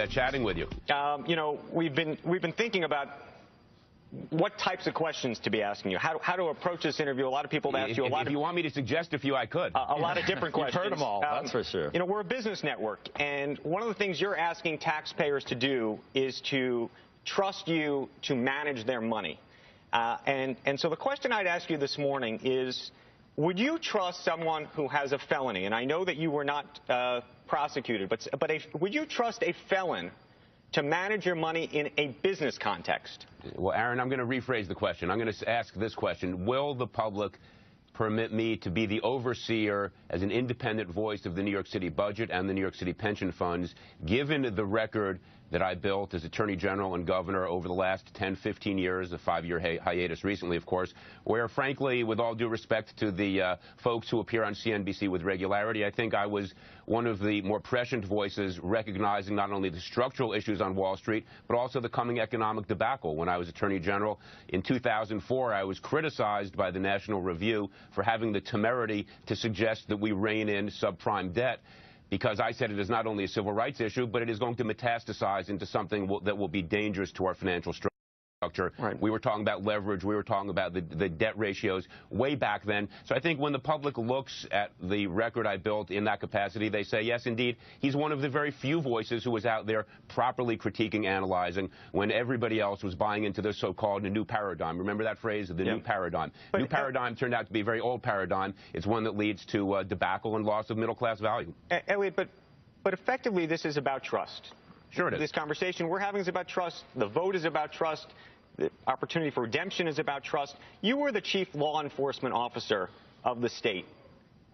Chatting with you. You know, we've been thinking about what types of questions to be asking you, how to approach this interview. A lot of people have asked you a lot. If you want me to suggest a few, I could. A lot of different questions. You've heard them all, that's for sure. You know, we're a business network, and one of the things you're asking taxpayers to do is to trust you to manage their money. And so the question I'd ask you this morning is, would you trust someone who has a felony? And I know that you were not prosecuted, but would you trust a felon to manage your money in a business context? Well, Aaron, I'm going to rephrase the question. I'm going to ask this question. Will the public permit me to be the overseer as an independent voice of the New York City budget and the New York City pension funds, given the record that I built as Attorney General and Governor over the last 10, 15 years, a 5-year hiatus recently, of course, where, frankly, with all due respect to the folks who appear on CNBC with regularity, I think I was one of the more prescient voices recognizing not only the structural issues on Wall Street, but also the coming economic debacle. When I was Attorney General in 2004, I was criticized by the National Review for having the temerity to suggest that we rein in subprime debt, because I said it is not only a civil rights issue, but it is going to metastasize into something that will be dangerous to our financial structure. Right. We were talking about leverage. We were talking about the debt ratios way back then. So I think when the public looks at the record I built in that capacity, they say, yes, indeed, he's one of the very few voices who was out there properly critiquing, analyzing, when everybody else was buying into the so-called new paradigm. Remember that phrase, the new paradigm? New paradigm turned out to be a very old paradigm. It's one that leads to debacle and loss of middle-class value. Elliot, but effectively, this is about trust. Sure it is. This conversation we're having is about trust. The vote is about trust. The opportunity for redemption is about trust. You were the chief law enforcement officer of the state,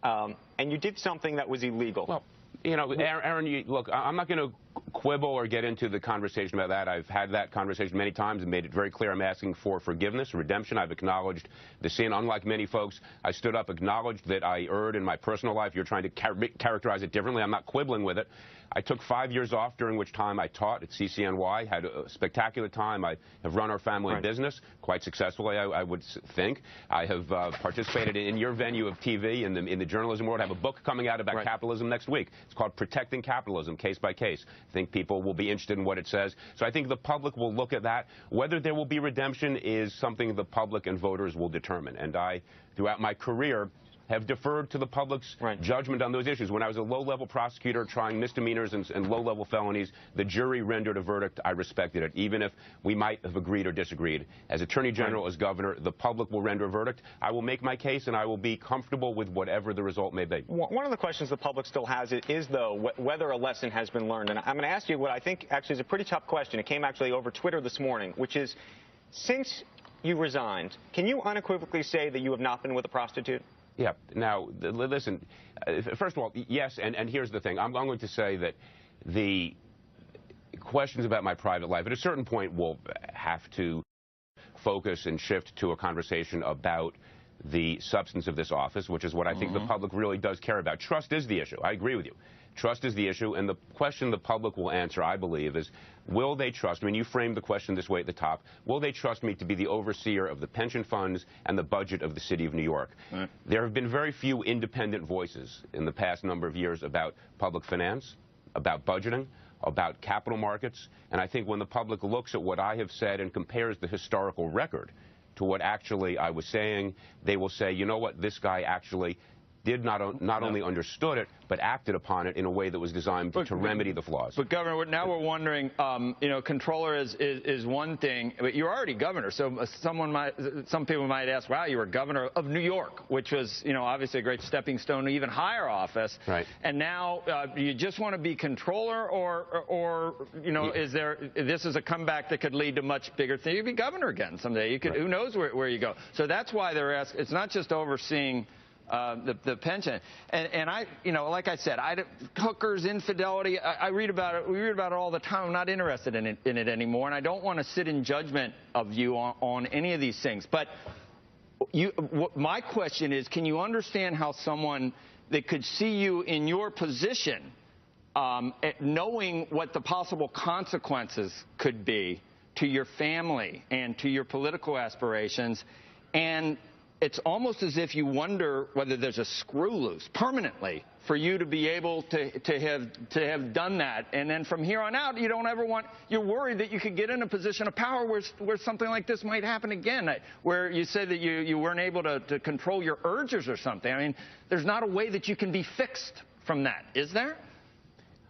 and you did something that was illegal. Well, you know, Aaron, look, I'm not going to quibble or get into the conversation about that. I've had that conversation many times and made it very clear I'm asking for forgiveness, redemption. I've acknowledged the sin. Unlike many folks, I stood up, acknowledged that I erred in my personal life. You're trying to characterize it differently. I'm not quibbling with it. I took 5 years off, during which time I taught at CCNY, had a spectacular time. I have run our family business quite successfully, I would think. I have participated in your venue of TV in the journalism world. I have a book coming out about capitalism next week. It's called Protecting Capitalism, Case by Case. I think people will be interested in what it says. So I think the public will look at that. Whether there will be redemption is something the public and voters will determine. And I, throughout my career, have deferred to the public's judgment on those issues. When I was a low-level prosecutor trying misdemeanors and low-level felonies, the jury rendered a verdict. I respected it, even if we might have agreed or disagreed. As Attorney General, as Governor, the public will render a verdict. I will make my case, and I will be comfortable with whatever the result may be. One of the questions the public still has is, though, whether a lesson has been learned. And I'm going to ask you what I think actually is a pretty tough question. It came actually over Twitter this morning, which is, since you resigned, can you unequivocally say that you have not been with a prostitute? Yeah. Now, listen, first of all, yes, and here's the thing. I'm going to say that the questions about my private life at a certain point will have to focus and shift to a conversation about the substance of this office, which is what I think the public really does care about. Trust is the issue. I agree with you. Trust is the issue, and the question the public will answer, I believe, is, will they trust me? And you framed the question this way at the top. Will they trust me to be the overseer of the pension funds and the budget of the city of New York? There have been very few independent voices in the past number of years about public finance, about budgeting, about capital markets, and I think when the public looks at what I have said and compares the historical record to what actually I was saying, they will say, you know what, this guy actually did not only understood it, but acted upon it in a way that was designed to remedy the flaws. But, Governor, now we're wondering, you know, controller is one thing, but you're already governor, so some people might ask, wow, you were governor of New York, which was, you know, obviously a great stepping stone to even higher office. Right. And now, do you just want to be controller, or you know, this is a comeback that could lead to much bigger things? You could be governor again someday. You could, who knows where you go. So that's why they're asking. It's not just overseeing the pension, and I, you know, like I said, hookers, infidelity. I read about it. We read about it all the time. I'm not interested in it anymore, and I don't want to sit in judgment of you on any of these things. But my question is, can you understand how someone that could see you in your position, knowing what the possible consequences could be to your family and to your political aspirations, and it's almost as if you wonder whether there's a screw loose permanently for you to be able to have done that. And then from here on out, you don't ever want, you're worried that you could get in a position of power where something like this might happen again, where you said that you weren't able to control your urges or something. I mean, there's not a way that you can be fixed from that, is there?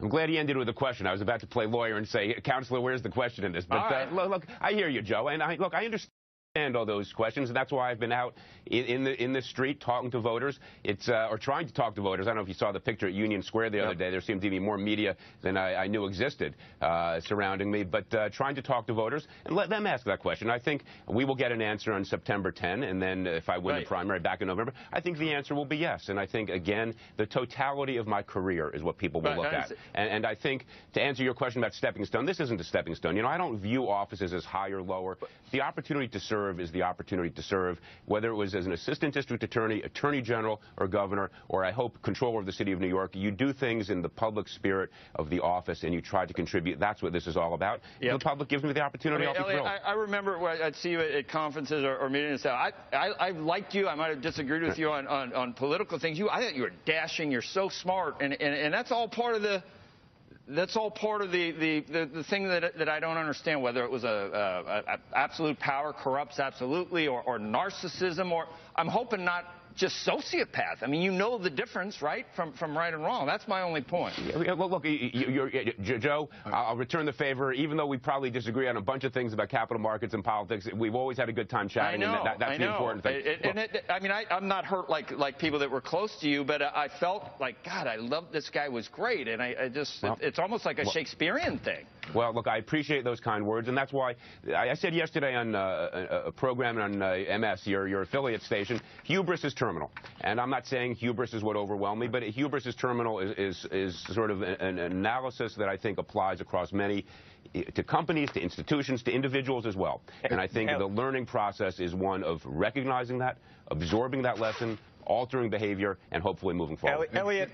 I'm glad he ended with a question. I was about to play lawyer and say, Counselor, where's the question in this? But right. Look, I hear you, Joe, and I understand all those questions, and that's why I've been out in the street talking to voters. It's or trying to talk to voters. I don't know if you saw the picture at Union Square the other day. There seemed to be more media than I knew existed surrounding me, but trying to talk to voters and let them ask that question. I think we will get an answer on September 10, and then if I win the primary back in November, I think the answer will be yes. And I think, again, the totality of my career is what people will look at. And I think, to answer your question about stepping stone, this isn't a stepping stone. You know, I don't view offices as high or lower. The opportunity to serve is the opportunity to serve, whether it was as an assistant district attorney, attorney general, or governor, or I hope controller of the city of New York. You do things in the public spirit of the office, and you try to contribute. That's what this is all about. Yep. If the public gives me the opportunity, I'll be thrilled. I remember when I'd see you at conferences or meetings. I liked you. I might have disagreed with you on political things. I thought you were dashing. You're so smart, and that's all part of the. That's all part of the thing that I don't understand, whether it was absolute power corrupts absolutely, or narcissism, or I'm hoping not just sociopath. I mean, you know the difference, right, from right and wrong. That's my only point. Well, look, Joe, I'll return the favor. Even though we probably disagree on a bunch of things about capital markets and politics, we've always had a good time chatting, and that's the important thing. I mean, I'm not hurt like people that were close to you, but I felt like, God, I loved this guy, was great, and I just, it's almost like a Shakespearean thing. Well, look, I appreciate those kind words, and that's why I said yesterday on a program on MS, your affiliate station, hubris is terminal. And I'm not saying hubris is what overwhelmed me, but hubris is terminal is sort of an analysis that I think applies across many, to companies, to institutions, to individuals as well. And I think the learning process is one of recognizing that, absorbing that lesson, altering behavior, and hopefully moving forward. Elliot,